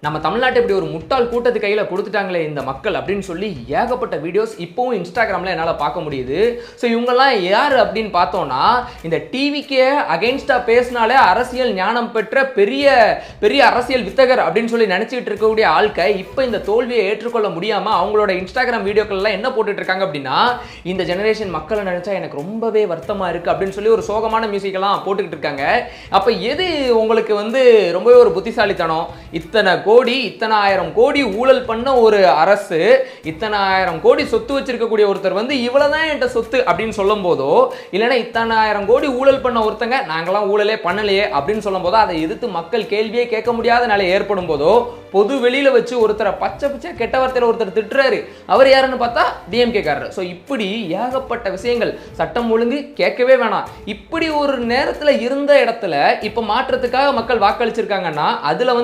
நம்ம தமிழ்நாட்டை இப்படி ஒரு முட்டாள் கூட்டத்து கையில் கொடுத்துட்டாங்களே இந்த மக்கள் அப்படின்னு சொல்லி ஏகப்பட்ட வீடியோஸ் இப்போவும் இன்ஸ்டாகிராமில் என்னால் பார்க்க முடியுது. ஸோ இவங்கெல்லாம் யார் அப்படின்னு பார்த்தோன்னா, இந்த டிவிக்கே அகெயின்ஸ்டாக பேசினாலே அரசியல் ஞானம் பெற்ற பெரிய பெரிய அரசியல் வித்தகர் அப்படின்னு சொல்லி நினச்சிக்கிட்டு இருக்கக்கூடிய ஆட்கள் இப்போ இந்த தோல்வியை ஏற்றுக்கொள்ள முடியாமல் அவங்களோட இன்ஸ்டாகிராம் வீடியோக்கள்லாம் என்ன போட்டுட்டு இருக்காங்க அப்படின்னா, இந்த ஜெனரேஷன் மக்களை நினச்சா எனக்கு ரொம்பவே வருத்தமாக இருக்குது அப்படின்னு சொல்லி ஒரு சோகமான மியூசிக்கெல்லாம் போட்டுக்கிட்டு இருக்காங்க. அப்போ எது உங்களுக்கு ரொம்பவே ஒரு புத்திசாலித்தனம்? இத்தனை கோடி இத்தனை ஆயிரம் கோடி ஊழல் பண்ண ஒரு அரசு, இத்தனை ஆயிரம் கோடி சொத்து வச்சிருக்கக்கூடிய ஒருத்தர் இவ்வளவுதான் என்கிட்ட சொத்து அப்படின்னு சொல்லும் போதோ, இல்லைன்னா இத்தனை ஆயிரம் கோடி ஊழல் பண்ண ஒருத்தங்க நாங்களாம் ஊழலே பண்ணலையே அப்படின்னு சொல்லும் போதோ, அதை எதிர்த்து மக்கள் கேள்வியே கேட்க முடியாத நிலை ஏற்படும் போதோ, பொது வெளியில வச்சு ஒருத்தரை பச்சை பச்சை கெட்ட வார்த்தையில ஒருத்தர் திட்டுறாரு. அவர் யாருன்னு பார்த்தா டிஎம்கே காரர். ஸோ இப்படி ஏகப்பட்ட விஷயங்கள், சட்டம் ஒழுங்கு கேட்கவே வேணாம். இப்படி ஒரு நேரத்தில் இருந்த இடத்துல இப்ப மாற்றத்துக்காக மக்கள் வாக்களிச்சிருக்காங்கன்னா, அதுல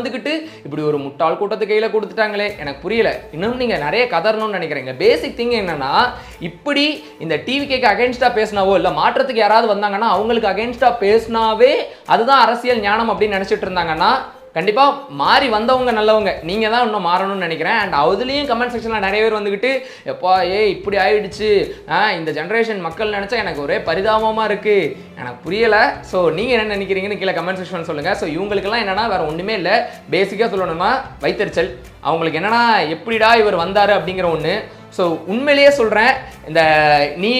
இப்படி ஒரு முட்டாள் கூட்டத்து கையில கொடுத்துட்டாங்களே, எனக்கு புரியல. இன்னும் நீங்க நிறைய கதறணும்னு நினைக்கிறீங்க. பேசிக் திங் என்னன்னா, இப்படி இந்த டிவிக்கு அகைன்ஸ்டா பேசினாவோ இல்ல மாற்றத்துக்கு யாராவது வந்தாங்கன்னா அவங்களுக்கு அகைன்ஸ்டா பேசினாவே அதுதான் அரசியல் ஞானம் அப்படின்னு நினைச்சிட்டு இருந்தாங்கன்னா, கண்டிப்பா மாறி வந்தவங்க நல்லவங்க. நீங்க தான் இன்னும் மாறணும்னு நினைக்கிறேன். அண்ட் அதுலயும் கமெண்ட் செக்ஷன்ல நிறைய பேர் எப்பா இப்படி ஆயிடுச்சு, இந்த ஜெனரேஷன் மக்கள் நினைச்சா எனக்கு ஒரே பரிதாபமா இருக்கு, எனக்கு புரியல. ஸோ நீங்க என்ன நினைக்கிறீங்கன்னு கீழே கமெண்ட் செக்ஷன் சொல்லுங்க. ஸோ இவங்களுக்கெல்லாம் என்னன்னா வேற ஒண்ணுமே இல்லை. பேசிக்கா சொல்லணும்னா வைத்தறிச்சல். அவங்களுக்கு என்னன்னா எப்படிடா இவர் வந்தாரு அப்படிங்கிற ஒண்ணு. ஸோ உண்மையிலேயே சொல்கிறேன், இந்த நீ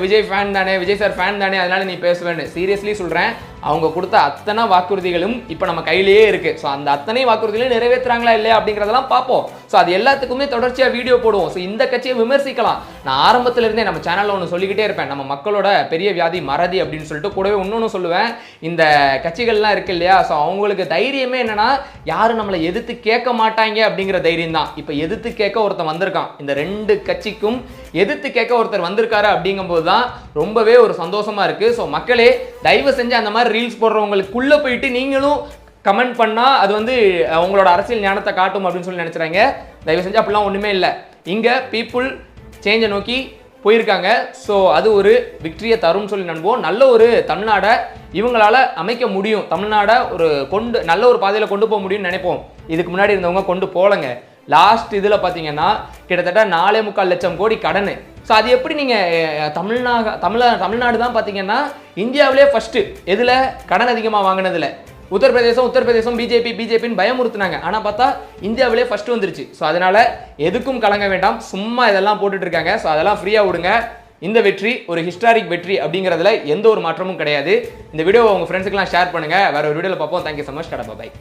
விஜய் ஃபேன் தானே, விஜய் சார் ஃபேன் தானே, அதனால நீ பேசுவேன்னு சீரியஸ்லி சொல்கிறேன். அவங்க கொடுத்த அத்தனை வாக்குறுதிகளும் இப்போ நம்ம கையிலேயே இருக்குது. ஸோ அந்த அத்தனை வாக்குறுதிகளையும் நிறைவேற்றுறாங்களா இல்லையா அப்படிங்கிறதெல்லாம் பார்ப்போம். ஸோ அது எல்லாத்துக்குமே தொடர்ச்சியாக வீடியோ போடுவோம். ஸோ இந்த கட்சியை விமர்சிக்கலாம். நான் ஆரம்பத்தில் இருந்தே நம்ம சேனலில் ஒன்று சொல்லிக்கிட்டே இருப்பேன், நம்ம மக்களோட பெரிய வியாதி மறதி அப்படின்னு சொல்லிட்டு. கூடவே இன்னொன்று சொல்லுவேன், இந்த கட்சிகள்லாம் இருக்கு இல்லையா, ஸோ அவங்களுக்கு தைரியமே என்னன்னா யாரும் நம்மளை எதிர்த்து கேட்க மாட்டாங்க அப்படிங்கிற தைரியம் தான். இப்போ எதிர்த்து கேட்க ஒருத்தன் வந்திருக்கான். இந்த ரெண்டு கட்சிக்கும் எதிர்த்து கேட்க ஒருத்தர் வந்திருக்காரு அப்படிங்கும்போது தான் ரொம்பவே ஒரு சந்தோஷமா இருக்கு. ஸோ மக்களே, தயவு செஞ்சு அந்த மாதிரி ரீல்ஸ் போடுறவங்களுக்குள்ள போயிட்டு நீங்களும் கமெண்ட் பண்ணா அது உங்களோட அரசியல் ஞானத்தை காட்டும் அப்படின்னு சொல்லி நினைச்சுறாங்க. தயவு செஞ்சு அப்படிலாம் ஒண்ணுமே இல்லை. இங்க பீப்புள் சேஞ்சை நோக்கி போயிருக்காங்க. ஸோ அது ஒரு விக்டரியை தரும் சொல்லி நம்புவோம். நல்ல ஒரு தமிழ்நாடை இவங்களால அமைக்க முடியும். தமிழ்நாடை நல்ல ஒரு பாதையில் கொண்டு போக முடியும்னு நினைப்போம். இதுக்கு முன்னாடி இருந்தவங்க கொண்டு போலங்க. லாஸ்ட் இதில் பார்த்தீங்கன்னா கிட்டத்தட்ட 4.25 லட்சம் கோடி கடன். ஸோ அது எப்படி நீங்கள் தமிழ்நாடு தான் பார்த்தீங்கன்னா இந்தியாவிலே ஃபர்ஸ்ட் எதில் கடன் அதிகமாக வாங்கினதில்ல. உத்தரப்பிரதேசம் பிஜேபின்னு பயமுறுத்துனாங்க. ஆனால் பார்த்தா இந்தியாவிலே ஃபர்ஸ்ட் வந்துருச்சு. ஸோ அதனால எதுக்கும் கலங்க வேண்டாம், சும்மா இதெல்லாம் போட்டுட்டு இருக்காங்க. ஸோ அதெல்லாம் ஃப்ரீயாக விடுங்க. இந்த வெற்றி ஒரு ஹிஸ்டாரிக் வெற்றி அப்படிங்கிறதுல எந்த ஒரு மாற்றமும் கிடையாது. இந்த வீடியோவை உங்கள் ஃப்ரெண்ட்ஸுக்கெல்லாம் ஷேர் பண்ணுங்கள். வேற ஒரு வீடியோவில் பார்ப்போம். Thank you so much. கடை பாய்.